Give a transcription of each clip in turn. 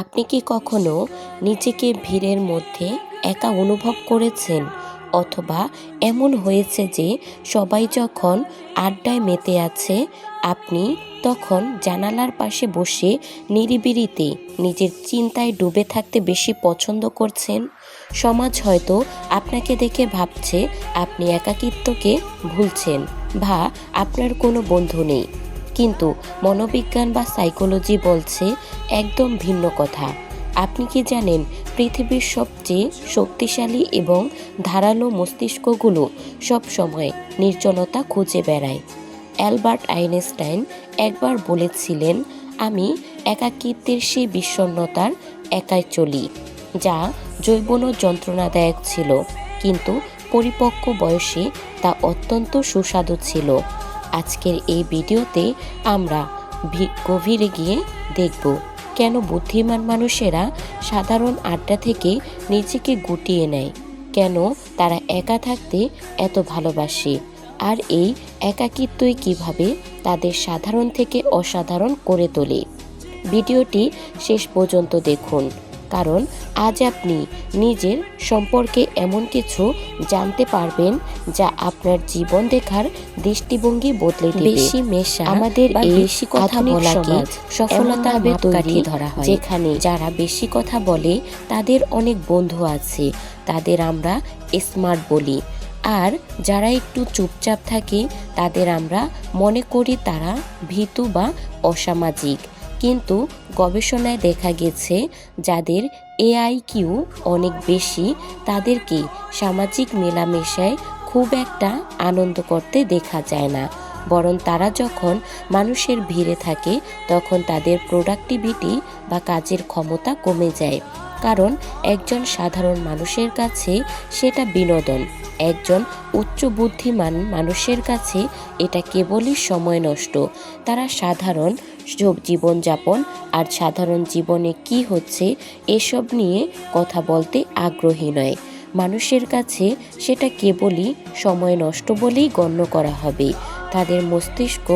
আপনি কি কখনো নিজেকে ভিড়ের মধ্যে একা অনুভব করেছেন? অথবা এমন হয়েছে যে সবাই যখন আড্ডায় মেতে আছে, আপনি তখন জানালার পাশে বসে নিরিবিলিতে নিজের চিন্তায় ডুবে থাকতে বেশি পছন্দ করছেন? সমাজ হয়তো আপনাকে দেখে ভাবছে আপনি একাকিত্বকে ভুলছেন বা আপনার কোনো বন্ধু নেই। কিন্তু মনোবিজ্ঞান বা সাইকোলজি বলছে একদম ভিন্ন কথা। আপনি কি জানেন, পৃথিবীর সবচেয়ে শক্তিশালী এবং ধারালো মস্তিষ্কগুলো সব সময় নির্জনতা খুঁজে বেড়ায়? অ্যালবার্ট আইনস্টাইন একবার বলেছিলেন, আমি একাকিত্বের সেই বিষণ্ণতার একাই চলি, যা যৌবন যন্ত্রণাদায়ক ছিল, কিন্তু পরিপক্ক বয়সে তা অত্যন্ত সুস্বাদু ছিল। আজকের এই ভিডিওতে আমরা গভীরে গিয়ে দেখব কেন বুদ্ধিমান মানুষেরা সাধারণ আড্ডা থেকে নিজেকে গুটিয়ে নেয়, কেন তারা একা থাকতে এত ভালোবাসে, আর এই একাকিত্বই কিভাবে তাদের সাধারণ থেকে অসাধারণ করে তোলে। ভিডিওটি শেষ পর্যন্ত দেখুন, কারণ আজ আপনি নিজের সম্পর্কে এমন কিছু জানতে পারবেন যা আপনার জীবন দেখার দৃষ্টিভঙ্গি বদলে দেবে। বেশি মেশা আমাদের এই বেশি কথা বলাকে সফলতার মাপকাঠি ধরা হয়, যেখানে যারা বেশি কথা বলে তাদের অনেক বন্ধু আছে, তাদের আমরা স্মার্ট বলি। আর যারা একটু চুপচাপ থাকে তাদের আমরা মনে করি তারা ভীতু বা অসামাজিক। কিন্তু গবেষণায় দেখা গেছে, যাদের এআইকিউ অনেক বেশি তাদেরকে সামাজিক মেলামেশায় খুব একটা আনন্দ করতে দেখা যায় না, বরং তারা যখন মানুষের ভিড়ে থাকে তখন তাদের প্রোডাক্টিভিটি বা কাজের ক্ষমতা কমে যায়। কারণ একজন সাধারণ মানুষের কাছে সেটা বিনোদন, একজন উচ্চ বুদ্ধিমান মানুষের কাছে এটা কেবলই সময় নষ্ট। তারা সাধারণ জীবনযাপন আর সাধারণ জীবনে কি হচ্ছে এসব নিয়ে কথা বলতে আগ্রহী নয়। মানুষের কাছে সেটা কেবলই সময় নষ্ট বলেই গণ্য করা হবে। তাদের মস্তিষ্ক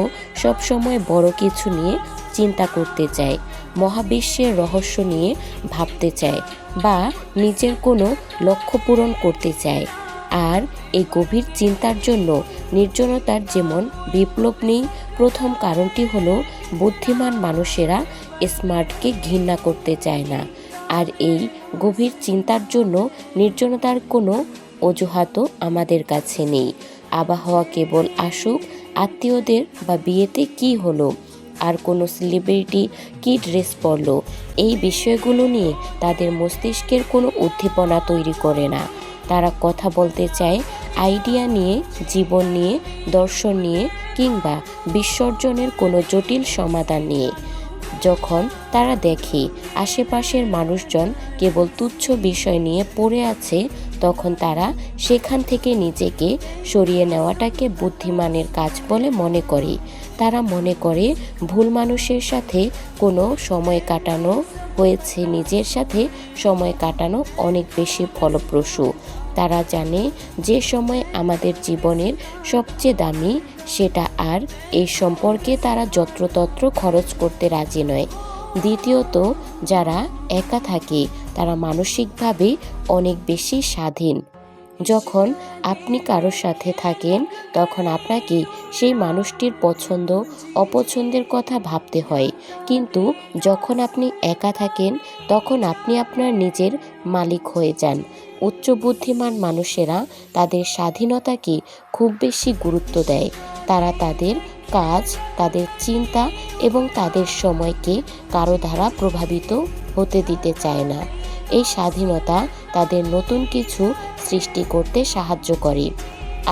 সবসময় বড় কিছু নিয়ে চিন্তা করতে চায়, মহাবিশ্বের রহস্য নিয়ে ভাবতে চায় বা নিজের কোনো লক্ষ্য পূরণ করতে চায়। আর এই গভীর চিন্তার জন্য নির্জনতার যেমন বিপ্লব নেই। প্রথম কারণটি হলো বুদ্ধিমান মানুষেরা স্মার্টকে ঘৃণা করতে চায় না। আর এই গভীর চিন্তার জন্য নির্জনতার কোনো অজুহাতও আমাদের কাছে নেই। আবহাওয়া কেবল আসুক, আত্মীয়দের বা বিয়েতে কি হলো, আর কোনো সেলিব্রিটি কি ড্রেস পরলো, এই বিষয়গুলো নিয়ে তাদের মস্তিষ্কের কোনো উদ্দীপনা তৈরি করে না। তারা কথা বলতে চায় আইডিয়া নিয়ে, জীবন নিয়ে, দর্শন নিয়ে, কিংবা বিসর্জনের কোনো জটিল সমাধান নিয়ে। যখন তারা দেখে আশেপাশের মানুষজন কেবল তুচ্ছ বিষয় নিয়ে পড়ে আছে, তখন তারা সেখান থেকে নিজেকে সরিয়ে নেওয়াটাকে বুদ্ধিমানের কাজ বলে মনে করে। তারা মনে করে ভুল মানুষের সাথে কোনো সময় কাটানো হয়েছে নিজের সাথে সময় কাটানো অনেক বেশি ফলপ্রসূ। তারা জানে যে সময় আমাদের জীবনের সবচেয়ে দামি, সেটা আর এই সম্পর্কে তারা যত্রতত্র খরচ করতে রাজি নয়। দ্বিতীয়ত, যারা একা থাকে তারা মানসিকভাবে অনেক বেশি স্বাধীন। যখন আপনি কারোর সাথে থাকেন তখন আপনাকে সেই মানুষটির পছন্দ অপছন্দের কথা ভাবতে হয়, কিন্তু যখন আপনি একা থাকেন তখন আপনি আপনার নিজের মালিক হয়ে যান। উচ্চ বুদ্ধিমান মানুষেরা তাদের স্বাধীনতাকে খুব বেশি গুরুত্ব দেয়। তারা তাদের কাজ, তাদের চিন্তা এবং তাদের সময়কে কারো দ্বারা প্রভাবিত হতে দিতে চায় না। এই স্বাধীনতা তাদের নতুন কিছু সৃষ্টি করতে সাহায্য করে।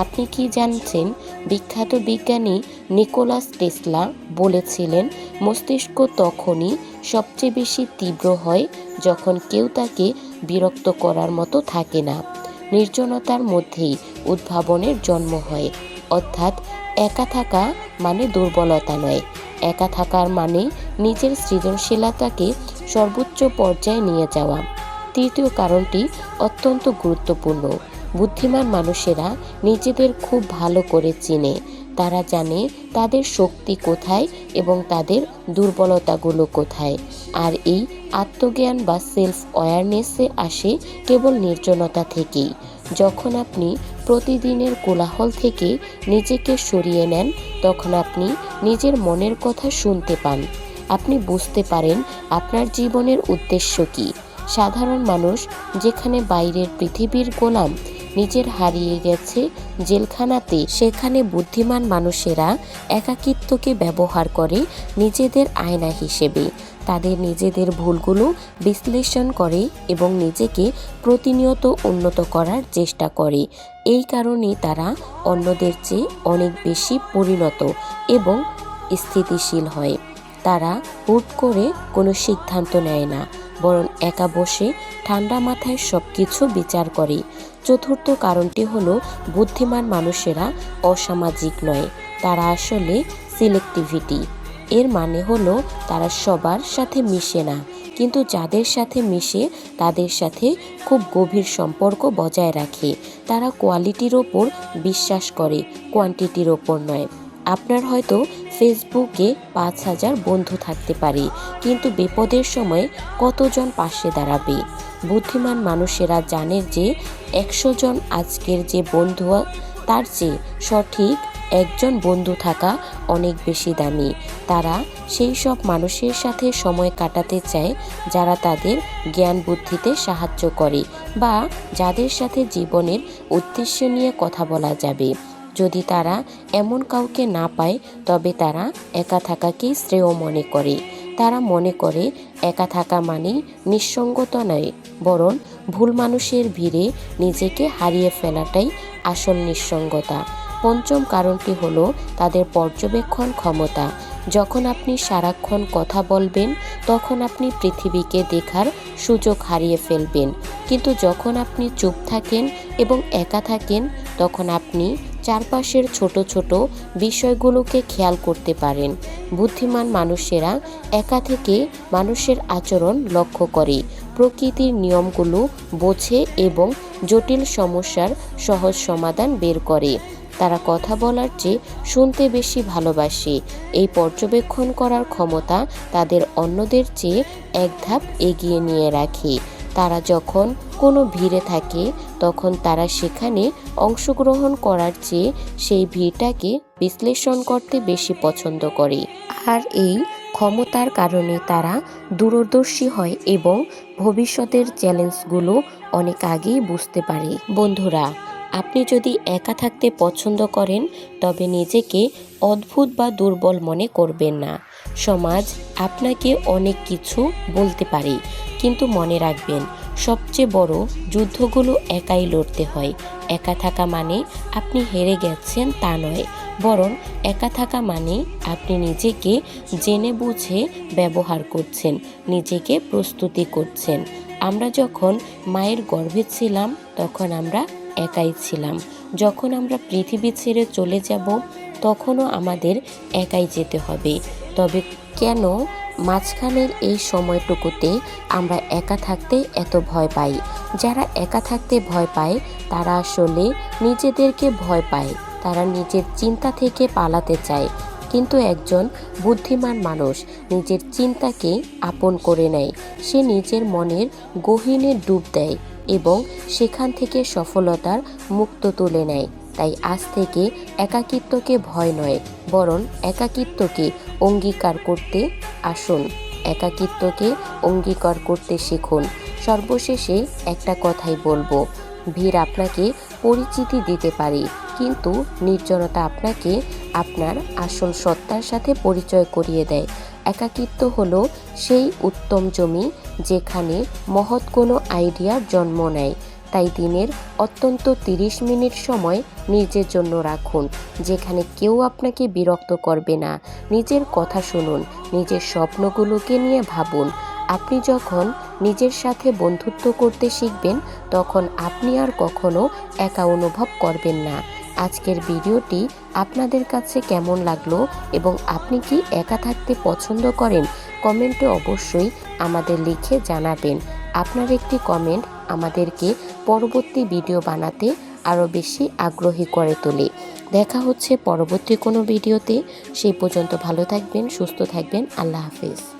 আপনি কি জানছেন, বিখ্যাত বিজ্ঞানী নিকোলাস টেসলা বলেছিলেন, মস্তিষ্ক তখনই সবচেয়ে বেশি তীব্র হয় যখন কেউ তাকে বিরক্ত করার মতো থাকে না। নির্জনতার মধ্যেই উদ্ভাবনের জন্ম হয়। অর্থাৎ একা থাকা মানে দুর্বলতা নয়, একা থাকার মানে নিজের সৃজনশীলতাকে সর্বোচ্চ পর্যায়ে নিয়ে যাওয়া। তৃতীয় কারণটি অত্যন্ত গুরুত্বপূর্ণ। বুদ্ধিমান মানুষেরা নিজেদের খুব ভালো করে চিনে। তারা জানে তাদের শক্তি কোথায় এবং তাদের দুর্বলতাগুলো কোথায়। আর এই আত্মজ্ঞান বা সেলফ অ্যাওয়ারনেসে আসে কেবল নির্জনতা থেকেই। যখন আপনি প্রতিদিনের কোলাহল থেকে নিজেকে সরিয়ে নেন, তখন আপনি নিজের মনের কথা শুনতে পান। আপনি বুঝতে পারেন আপনার জীবনের উদ্দেশ্য কী। সাধারণ মানুষ যেখানে বাইরের পৃথিবীর গোলাম নিজের হারিয়ে গেছে জেলখানাতে, সেখানে বুদ্ধিমান মানুষেরা একাকিত্বকে ব্যবহার করে নিজেদের আয়না হিসেবে। তাদের নিজেদের ভুলগুলো বিশ্লেষণ করে এবং নিজেকে প্রতিনিয়ত উন্নত করার চেষ্টা করে। এই কারণেই তারা অন্যদের চেয়ে অনেক বেশি পরিণত এবং স্থিতিশীল হয়। তারা হুট করে কোনো সিদ্ধান্ত নেয় না, বরং একা বসে ঠান্ডা মাথায় সব কিছু বিচার করে। চতুর্থ কারণটি হলো বুদ্ধিমান মানুষেরা অসামাজিক নয়, তারা আসলে সিলেক্টিভিটি। এর মানে হলো তারা সবার সাথে মিশে না, কিন্তু যাদের সাথে মিশে তাদের সাথে খুব গভীর সম্পর্ক বজায় রাখে। তারা কোয়ালিটির ওপর বিশ্বাস করে, কোয়ান্টিটির ওপর নয়। আপনার হয়তো ফেসবুকে 5,000 বন্ধু থাকতে পারে, কিন্তু বিপদের সময় কতজন পাশে দাঁড়াবে? বুদ্ধিমান মানুষেরা জানে যে 100 জন আজকের যে বন্ধু, তার চেয়ে সঠিক একজন বন্ধু থাকা অনেক বেশি দামি। তারা সেই সব মানুষের সাথে সময় কাটাতে চায় যারা তাদের জ্ঞান বুদ্ধিতে সাহায্য করে বা যাদের সাথে জীবনের উদ্দেশ্য নিয়ে কথা বলা যাবে। যদি তারা এমন কাউকে না পায়, তবে তারা একা থাকাকেই শ্রেয় মনে করে। তারা মনে করে একা থাকা মানেই নিঃসঙ্গতা নয়, বরং ভুল মানুষের ভিড়ে নিজেকে হারিয়ে ফেলাটাই আসল নিঃসঙ্গতা। পঞ্চম কারণটি হলো তাদের পর্যবেক্ষণ ক্ষমতা। যখন আপনি সারাক্ষণ কথা বলবেন, তখন আপনি পৃথিবীকে দেখার সুযোগ হারিয়ে ফেলবেন। কিন্তু যখন আপনি চুপ থাকেন এবং একা থাকেন, তখন আপনি চারপাশের ছোট ছোট বিষয়গুলোকে খেয়াল করতে পারেন। বুদ্ধিমান মানুষেরা একা থেকে মানুষের আচরণ লক্ষ্য করে, প্রকৃতির নিয়মগুলো বোঝে এবং জটিল সমস্যার সহজ সমাধান বের করে। তারা কথা বলার চেয়ে শুনতে বেশি ভালোবাসে। এই পর্যবেক্ষণ করার ক্ষমতা তাদের অন্যদের চেয়ে এক ধাপ এগিয়ে নিয়ে রাখে। তারা যখন কোনো ভিড়ে থাকে, তখন তারা সেখানে অংশগ্রহণ করার চেয়ে সেই ভিড়টাকে বিশ্লেষণ করতে বেশি পছন্দ করে। আর এই ক্ষমতার কারণে তারা দূরদর্শী হয় এবং ভবিষ্যতের চ্যালেঞ্জগুলো অনেক আগেই বুঝতে পারে। বন্ধুরা, আপনি যদি একা থাকতে পছন্দ করেন, তবে নিজেকে অদ্ভুত বা দুর্বল মনে করবেন না। সমাজ আপনাকে অনেক কিছু বলতে পারে, কিন্তু মনে রাখবেন, সবচেয়ে বড় যুদ্ধগুলো একাই লড়তে হয়। একা থাকা মানে আপনি হেরে গেছেন তা নয়, বরং একা থাকা মানে আপনি নিজেকে জেনে বুঝে ব্যবহার করছেন, নিজেকে প্রস্তুতি করছেন। আমরা যখন মায়ের গর্ভে ছিলাম, তখন আমরা একাই ছিলাম। যখন আমরা পৃথিবী ছেড়ে চলে যাব, তখনও আমাদের একাই যেতে হবে। তবে কেন মাঝখানের এই সময়টুকুতে আমরা একা থাকতে এত ভয় পাই? যারা একা থাকতে ভয় পায়, তারা আসলে নিজেদেরকে ভয় পায়। তারা নিজের চিন্তা থেকে পালাতে চায়। কিন্তু একজন বুদ্ধিমান মানুষ নিজের চিন্তাকে আপন করে নেয়। সে নিজের মনের গহীনে ডুব দেয় এবং সেখান থেকে সফলতার মুক্ত তুলে নেয়। তাই আজ থেকে একাকিত্বকে ভয় নয়, বরং একাকিত্বকে অঙ্গীকার করতে আসুন। একাকিত্বকে অঙ্গীকার করতে শিখুন। সর্বশেষে একটা কথাই বলবো, ভিড় আপনাকে পরিচিতি দিতে পারে, কিন্তু নির্জনতা আপনাকে আপনার আসল সত্তার সাথে পরিচয় করিয়ে দেয়। একাকিত্ব হলো সেই উত্তম জমি যেখানে মহৎ কোনো আইডিয়ার জন্ম নেয়। তাই দিনের অন্তত 30 মিনিট সময় নিজের জন্য রাখুন, যেখানে কেউ আপনাকে বিরক্ত করবে না। নিজের কথা শুনুন, নিজের স্বপ্নগুলোকে নিয়ে ভাবুন। আপনি যখন নিজের সাথে বন্ধুত্ব করতে শিখবেন, তখন আপনি আর কখনো একা অনুভব করবেন না। আজকের ভিডিওটি আপনাদের কাছে কেমন লাগলো এবং আপনি কি একা থাকতে পছন্দ করেন? কমেন্টে অবশ্যই আমাদের লিখে জানাবেন। আপনার একটি কমেন্ট আমাদেরকে পরবর্তী ভিডিও বানাতে আরও বেশি আগ্রহী করে তোলে। দেখা হচ্ছে পরবর্তী কোনো ভিডিওতে। সেই পর্যন্ত ভালো থাকবেন, সুস্থ থাকবেন। আল্লাহ হাফেজ।